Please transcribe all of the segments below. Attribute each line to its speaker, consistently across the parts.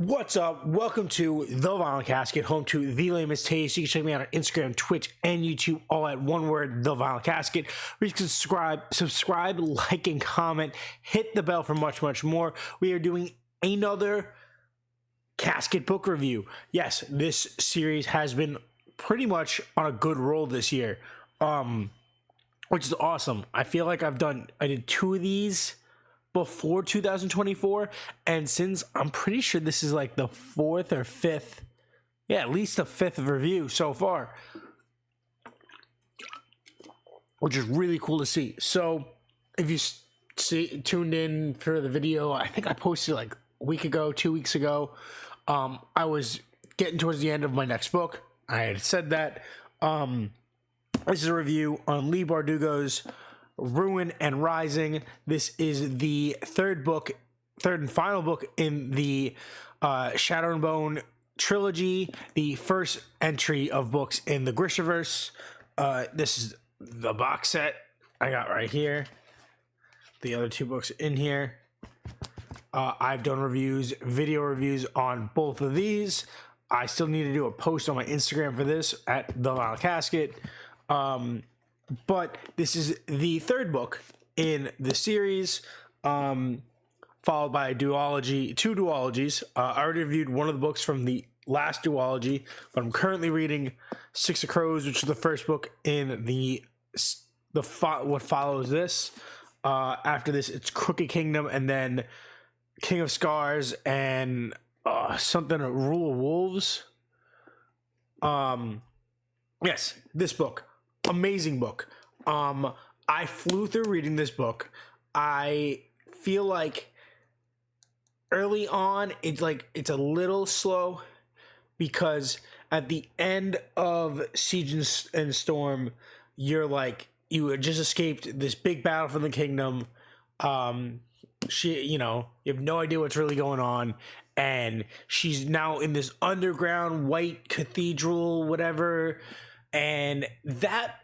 Speaker 1: What's up? Welcome to The Violent Casket, home to The Lamest Taste. You can check me out on Instagram, Twitch, and YouTube, all at one word, The Violent Casket. Where you can subscribe, like, and comment. Hit the bell for much, much more. We are doing another Casket book review. Yes, this series has been pretty much on a good roll this year, which is awesome. I feel like I did two of these before 2024, and since I'm pretty sure this is like the fourth or fifth, at least the fifth review so far, which is really cool to see. So if you tuned in for the video, I think I posted like a week ago, 2 weeks ago. I was getting towards the end of my next book. I had said that. This is a review on Leigh Bardugo's Ruin and Rising. This is the third and final book in the Shadow and Bone trilogy, the first entry of books in the Grishaverse. This is the box set I got right here. The other two books in here. I've done video reviews on both of these. I still need to do a post on my Instagram for this at The Violent Casket. But this is the third book in the series, followed by two duologies. I already reviewed one of the books from the last duology, but I'm currently reading Six of Crows, which is the first book in what follows this. After this, it's Crooked Kingdom, and then King of Scars, and Rule of Wolves. Yes, this book. Amazing book. I flew through reading this book. I feel like early on it's a little slow, because at the end of Siege and Storm, you had just escaped this big battle from the kingdom. You have no idea what's really going on, and she's now in this underground white cathedral, whatever. And that,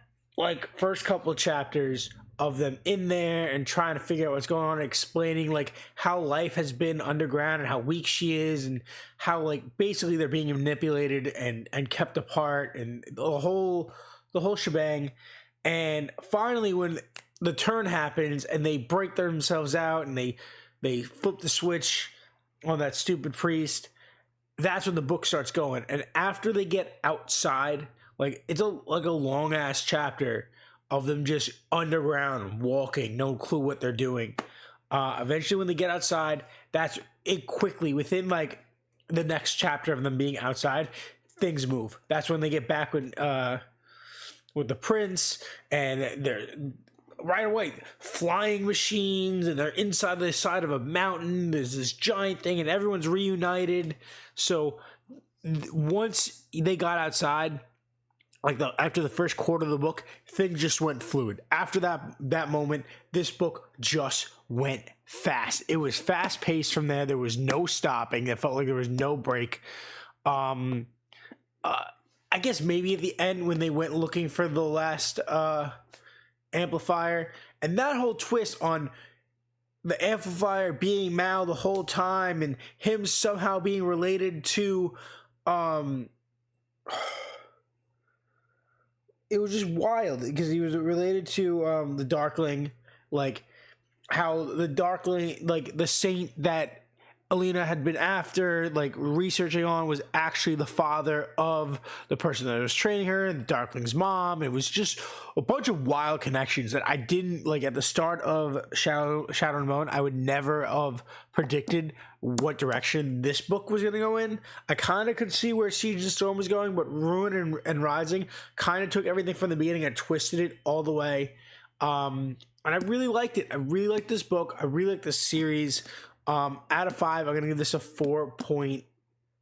Speaker 1: first couple of chapters of them in there and trying to figure out what's going on, explaining how life has been underground and how weak she is, and how basically they're being manipulated and kept apart, and the whole shebang. And finally, when the turn happens and they break themselves out and they flip the switch on that stupid priest, that's when the book starts going. And after they get outside, it's a long ass chapter of them just underground walking, no clue what they're doing. Eventually, when they get outside, that's it. Quickly, within the next chapter of them being outside, things move. That's when they get back with the prince, and they're right away flying machines, and they're inside the side of a mountain. There's this giant thing, and everyone's reunited. So once they got outside, after the first quarter of the book, things just went fluid. After that moment, this book just went fast. It was fast paced from there. There was no stopping. It felt like there was no break. I guess maybe at the end when they went looking for the last amplifier, and that whole twist on the amplifier being Mal the whole time, and him somehow being related to it was just wild, because he was related to the Darkling, how the Darkling, the saint that Alina had been after, researching on, was actually the father of the person that was training her, and the Darkling's mom. It was just a bunch of wild connections that I didn't, at the start of Shadow and Bone, I would never have predicted what direction this book was going to go in. I kind of could see where Siege and Storm was going, but Ruin and Rising kind of took everything from the beginning and twisted it all the way. And I really liked it. I really liked this book. I really liked this series. Out of 5, I'm going to give this a 4 point.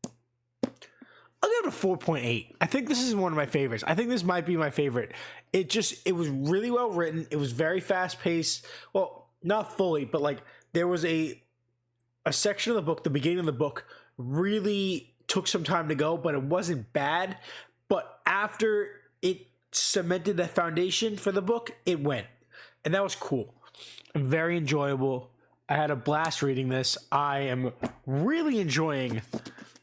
Speaker 1: I'll give it a 4.8. I think this is one of my favorites. I think this might be my favorite. It was really well written. It was very fast paced. Well, not fully, but there was a section of the book, the beginning of the book, really took some time to go, but it wasn't bad. But after it cemented the foundation for the book, it went. And that was cool and very enjoyable. I had a blast reading this. I am really enjoying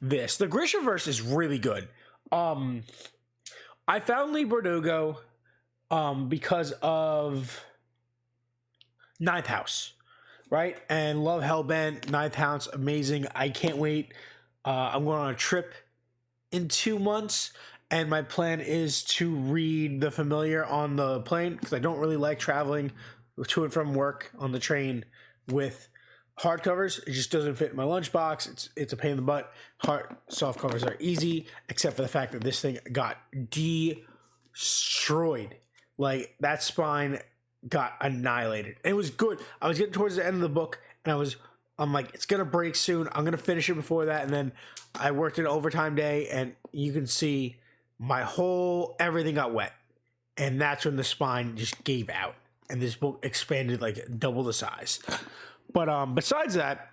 Speaker 1: this. The Grishaverse is really good. I found Leigh Bardugo because of Ninth House, right? And love Hellbent, Ninth House, amazing. I can't wait. I'm going on a trip in 2 months, and my plan is to read The Familiar on the plane because I don't really like traveling to and from work on the train with hardcovers. It just doesn't fit in my lunchbox. It's a pain in the butt. Soft covers are easy, except for the fact that this thing got destroyed. Like, that spine got annihilated. And it was good. I was getting towards the end of the book, and I'm like, it's gonna break soon. I'm gonna finish it before that. And then I worked an overtime day, and you can see everything got wet. And that's when the spine just gave out, and this book expanded like double the size. But besides that,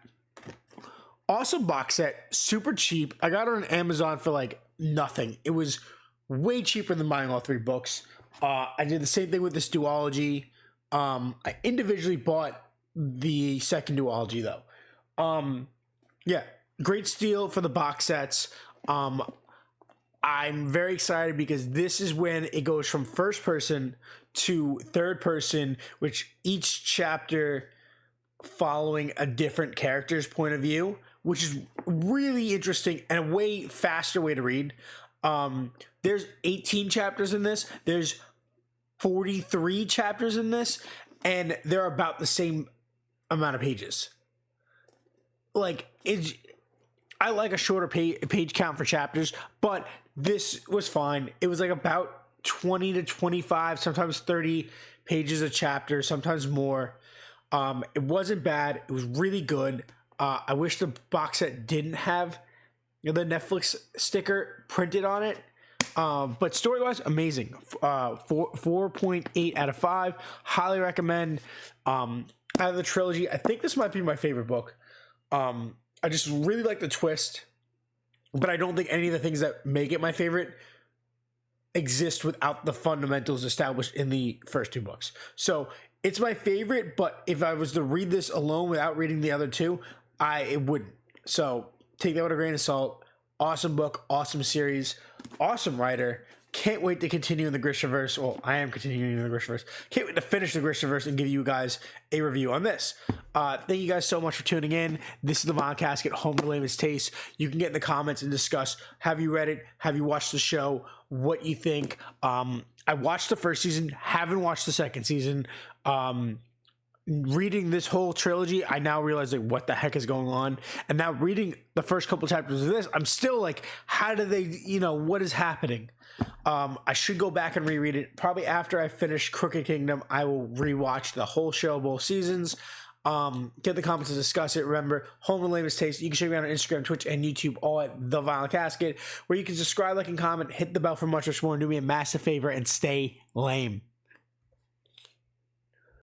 Speaker 1: awesome box set, super cheap. I got it on Amazon for like nothing. It was way cheaper than buying all 3 books. I did the same thing with this duology. I individually bought the second duology though. Yeah, great steal for the box sets. I'm very excited because this is when it goes from first person to third person, which each chapter following a different character's point of view, which is really interesting and a way faster way to read. There's 18 chapters in this. There's 43 chapters in this, and they're about the same amount of pages. Like, I like a shorter page count for chapters, but this was fine. It was like about 20 to 25, sometimes 30 pages a chapter, sometimes more. It wasn't bad. It was really good. I wish the box set didn't have the Netflix sticker printed on it. But story-wise, amazing. 4.8 out of 5. Highly recommend. Out of the trilogy, I think this might be my favorite book. I just really like the twist, but I don't think any of the things that make it my favorite exist without the fundamentals established in the first 2 books. So it's my favorite, but if I was to read this alone without reading the other 2, it wouldn't. So take that with a grain of salt. Awesome book, awesome series, awesome writer. Can't wait to continue in the Grishaverse. Well, I am continuing in the Grishaverse. Can't wait to finish the Grishaverse and give you guys a review on this. Thank you guys so much for tuning in. This is the Vinyl Casket, home to lamest taste. You can get in the comments and discuss, have you read it? Have you watched the show? What you think? I watched the first season, haven't watched the second season. Reading this whole trilogy, I now realize like what the heck is going on. And now reading the first couple chapters of this, I'm still like, how do they, what is happening? I should go back and reread it. Probably after I finish Crooked Kingdom, I will rewatch the whole show, both seasons. Get the comments to discuss it. Remember, home and lamest taste. You can check me out on Instagram, Twitch, and YouTube, all at The Vinyl Casket, where you can subscribe, like, and comment, hit the bell for much more, and do me a massive favor and stay lame.